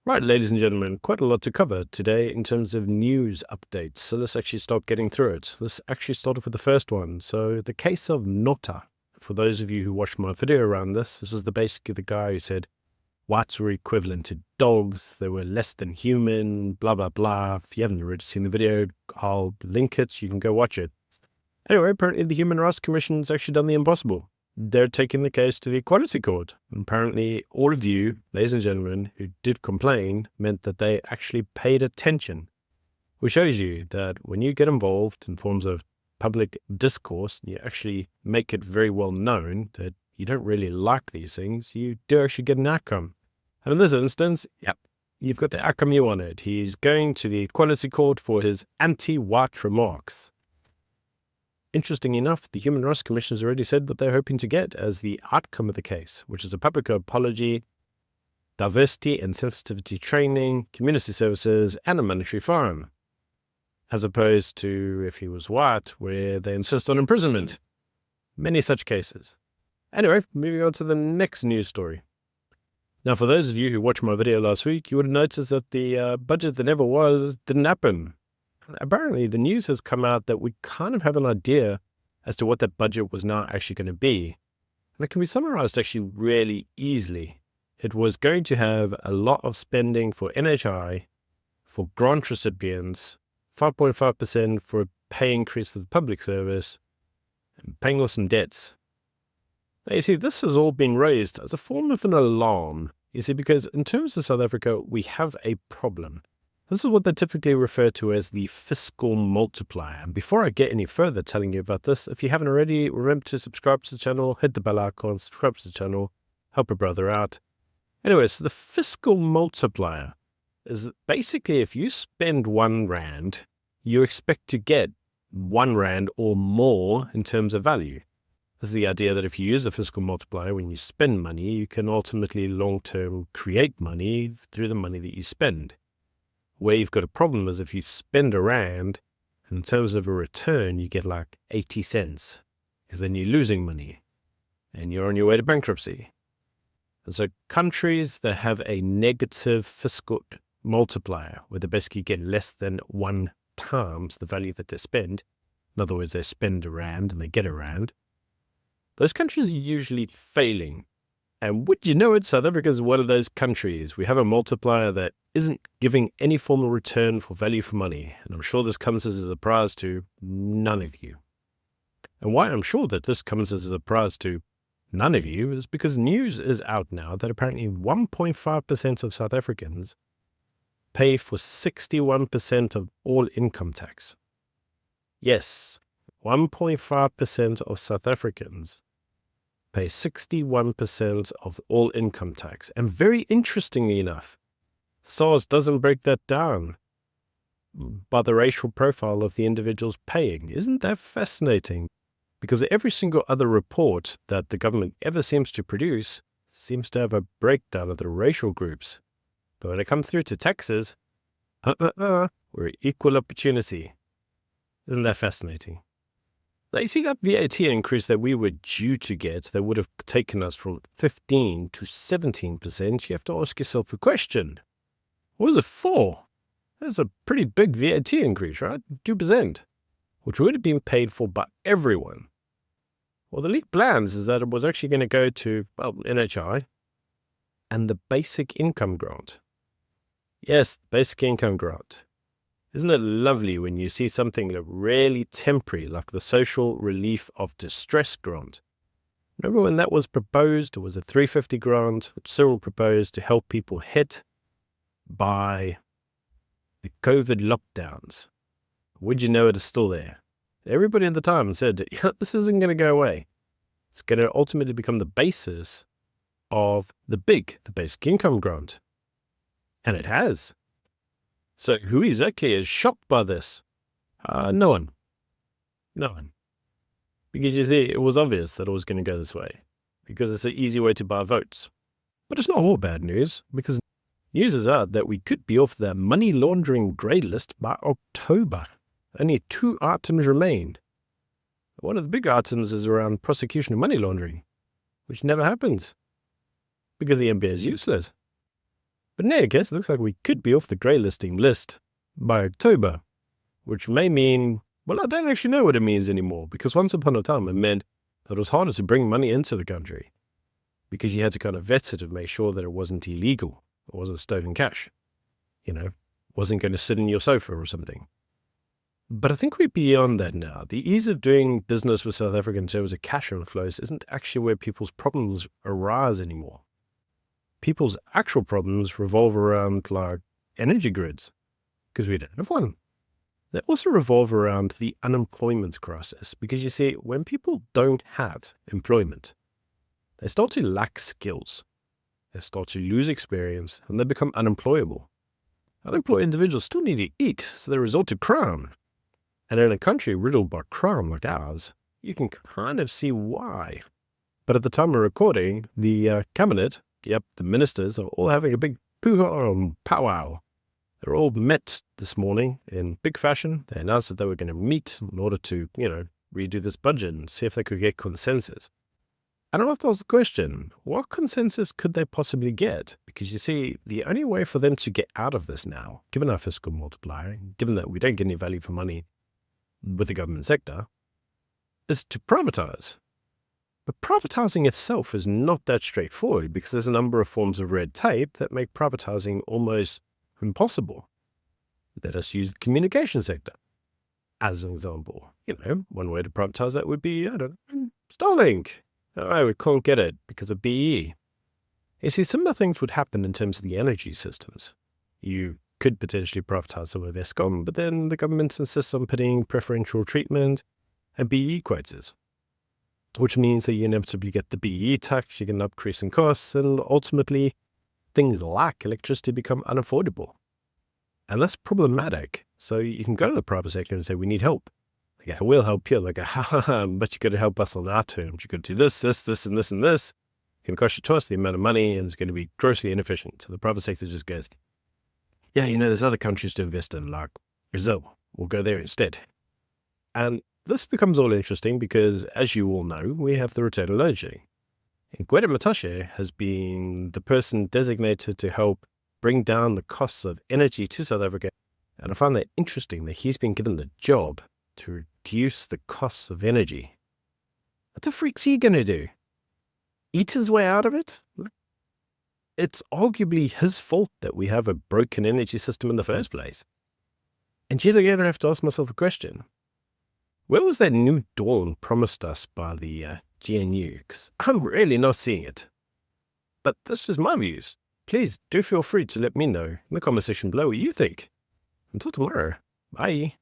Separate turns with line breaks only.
Right, ladies and gentlemen, quite a lot to cover today in terms of news updates. So let's actually start getting through it. Let's actually start off with the first one. So the case of Notta. For those of you who watched my video around this is basically the guy who said whites were equivalent to dogs, they were less than human, blah, blah, blah. If you haven't already seen the video, I'll link it. You can go watch it. Anyway, apparently the Human Rights Commission's actually done the impossible. They're taking the case to the Equality Court. And apparently all of you, ladies and gentlemen, who did complain meant that they actually paid attention, which shows you that when you get involved in forms of public discourse, you actually make it very well known that you don't really like these things, you do actually get an outcome. And in this instance, yep, you've got the outcome you wanted. He's going to the Equality Court for his anti-white remarks. Interesting enough, the Human Rights Commission has already said what they're hoping to get as the outcome of the case, which is a public apology, diversity and sensitivity training, community services, and a monetary fine, as opposed to if he was white, where they insist on imprisonment. Many such cases. Anyway, moving on to the next news story. Now, for those of you who watched my video last week, you would have noticed that the budget that never was didn't happen. Apparently, the news has come out that we kind of have an idea as to what that budget was now actually going to be. And it can be summarized actually really easily. It was going to have a lot of spending for NHI, for grant recipients, 5.5% for a pay increase for the public service, and paying off some debts. Now, you see, this has all been raised as a form of an alarm. You see, because in terms of South Africa, we have a problem. This is what they typically refer to as the fiscal multiplier. And before I get any further telling you about this, if you haven't already, remember to subscribe to the channel, hit the bell icon, subscribe to the channel, help a brother out. Anyway, so the fiscal multiplier is basically if you spend R1, you expect to get R1 or more in terms of value. This is the idea that if you use the fiscal multiplier, when you spend money, you can ultimately long-term create money through the money that you spend. Where you've got a problem is if you spend R1, in terms of a return, you get like 80 cents, because then you're losing money and you're on your way to bankruptcy. And so countries that have a negative fiscal multiplier, where they basically get less than 1 times the value that they spend, in other words, they spend R1 and they get R1, those countries are usually failing. And would you know it, South Africa is one of those countries. We have a multiplier that isn't giving any formal return for value for money. And I'm sure this comes as a surprise to none of you. And why I'm sure that this comes as a surprise to none of you is because news is out now that apparently 1.5% of South Africans pay for 61% of all income tax. Yes, 1.5% of South Africans pay 61% of all income tax. And very interestingly enough, SARS doesn't break that down by the racial profile of the individuals paying. Isn't that fascinating? Because every single other report that the government ever seems to produce seems to have a breakdown of the racial groups. But when it comes through to taxes, we're equal opportunity. Isn't that fascinating? Now, you see that VAT increase that we were due to get that would have taken us from 15 to 17%, you have to ask yourself a question. What was it for? That's a pretty big VAT increase, right? 2%, which would have been paid for by everyone. Well, the leaked plans is that it was actually going to go to, NHI and the basic income grant. Yes, basic income grant. Isn't it lovely when you see something really temporary, like the social relief of distress grant? Remember when that was proposed? It was a 350 grant, which Cyril proposed to help people hit by the COVID lockdowns. Would you know it is still there? Everybody at the time said, this isn't going to go away. It's going to ultimately become the basis of the basic income grant. And it has. So who exactly is shocked by this? No one. No one. Because you see, it was obvious that it was going to go this way. Because it's an easy way to buy votes. But it's not all bad news, because news is out that we could be off the money laundering grey list by October. Only 2 items remain. One of the big items is around prosecution of money laundering, which never happens. Because the MBA is useless. But in any case, it looks like we could be off the grey listing list by October, which may mean, well, I don't actually know what it means anymore, because once upon a time it meant that it was harder to bring money into the country because you had to kind of vet it and make sure that it wasn't illegal, it wasn't stolen cash, wasn't going to sit in your sofa or something. But I think we're beyond that now. The ease of doing business with South Africa in terms of cash inflows isn't actually where people's problems arise anymore. People's actual problems revolve around like energy grids, because we don't have one. They also revolve around the unemployment crisis, because you see, when people don't have employment, they start to lack skills, they start to lose experience, and they become unemployable. Unemployed individuals still need to eat, so they resort to crime. And in a country riddled by crime like ours, you can kind of see why. But at the time of recording, the cabinet, the ministers, are all having a big powwow. They're all met this morning in big fashion. They announced that they were going to meet in order to, redo this budget and see if they could get consensus. I don't have to ask the question, what consensus could they possibly get? Because you see, the only way for them to get out of this now, given our fiscal multiplier, given that we don't get any value for money with the government sector, is to privatize. But privatizing itself is not that straightforward, because there's a number of forms of red tape that make privatizing almost impossible. Let us use the communication sector as an example. One way to privatize that would be, Starlink. Oh, we can't get it because of BE. You see, similar things would happen in terms of the energy systems. You could potentially privatize some of Fiscal, but then the government insists on putting preferential treatment and BE quotas, which means that you inevitably get the BE tax, you get an increase in costs, and ultimately things like electricity become unaffordable. And that's problematic. So you can go to the private sector and say, we need help. Yeah, we'll help you. Like, but you got to help us on our terms. You got to do this, and this, and this. It's going to cost you twice the amount of money, and it's going to be grossly inefficient. So the private sector just goes, yeah, there's other countries to invest in, like Brazil. We'll go there instead. And this becomes all interesting because, as you all know, we have the return of load shedding. And Gwede Mantashe has been the person designated to help bring down the costs of energy to South Africa. And I find that interesting that he's been given the job to reduce the costs of energy. What the freak's he going to do? Eat his way out of it? It's arguably his fault that we have a broken energy system in the first place. And yet again, I have to ask myself the question, where was that new dawn promised us by the GNU? Because I'm really not seeing it. But that's just my views. Please do feel free to let me know in the comment section below what you think. Until tomorrow, bye.